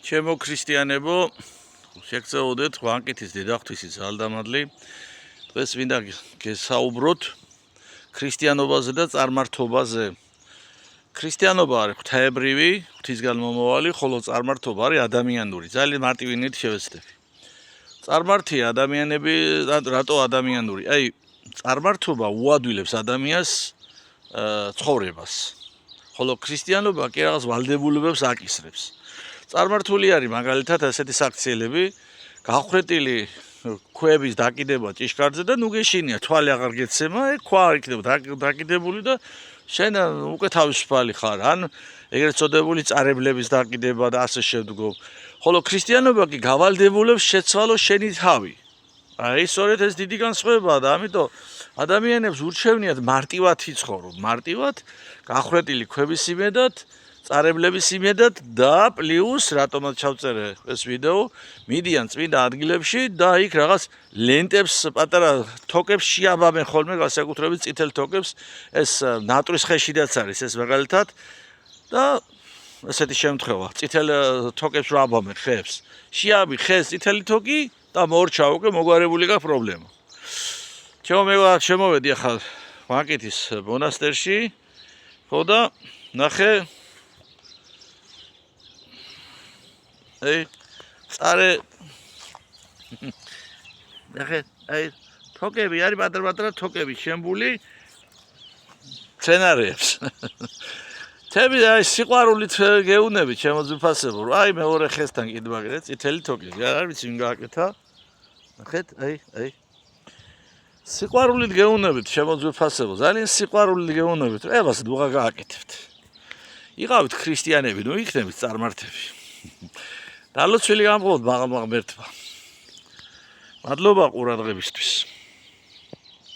ჩემო ქრისტიანებო, შეგწეოდეთ ვანკეთის დედაღვთისის ალდამადლი. დღეს მინდა გესაუბროთ ქრისტიანობაზე და წარმართობაზე. ქრისტიანობა არის ღვთაებრივი, ღვთისგან მომავალი, ხოლო წარმართობა არის ადამიანური. ძალიან მარტივი ნით შევეცდები. წარმართი ადამიანები, რატო ადამიანური? აი, წარმართობა უადვილებს ადამიანს ცხოვრებას. ხოლო ქრისტიანობა კი რაღაც ვალდებულებებს აკისრებს. წარმართული არის მაგალითად ასეთი საქციელები, გახრეტილი ქვების დაკიდება ჭიშკარზე და ნუ გეშინია, თვალი აღარ გეცემა, ქვა არ იქნება დაკიდებული და შენ უკვე თავისუფალი ხარ, ან ეგრეთ წოდებული წარებლების დაკიდება და ასე შემდგომ. ხოლო ქრისტიანობა კი გავალდებულებს შეცვალო შენი თავი. აი, სწორედ ეს დიდი განსხვავებაა და ამიტომ ადამიანებს ურჩევნიათ მარტივად იცხოვრონ, მარტივად, გახრეტილი ქვების იმედად, წარებლების იმედად და პლუს, რატომაც ჩავწერე ეს ვიდეო, მიდიან წმინდა ადგილებში და იქ რაღაც ლენტებს, პატარა თოკებს შეაბამენ ხოლმე, განსაკუთრებით წითელ თოკებს, ეს ნატრის ხეშიდაც არის ეს მაგალითად და ესეთი შემთხვევა, წითელ თოკებს რა აბამენ ხეებს. შეაბი ხეს წითელი თოკი და მორჩა უკვე მოგვარებული გაქვს პრობლემა. შემოვედი ახლა ვანკეთის მონასტერში, ხო და ნახე აი თოკები არის პატარ-პატარა თოკები შემბული სცენარებს. თები აი სიყვარულით გეუნები ჩემო ძვირფასებო. აი მეორე ხესთან კიდმაგრე წითელი თოკები. არ ვიცი ვინ გააკეთა. ნახეთ, აი. სიყვარულით გეუნებით ჩემო ძვირფასებო. ძალიან სიყვარულით გეუნებით. ებას დუღა გააკეთებთ. იყავით ქრისტიანები, ნუ იქნებით წარმართები. დალოცვილი გამყოლოდ მაღალ ღმერთმა. მადლობა ყურადღებისთვის.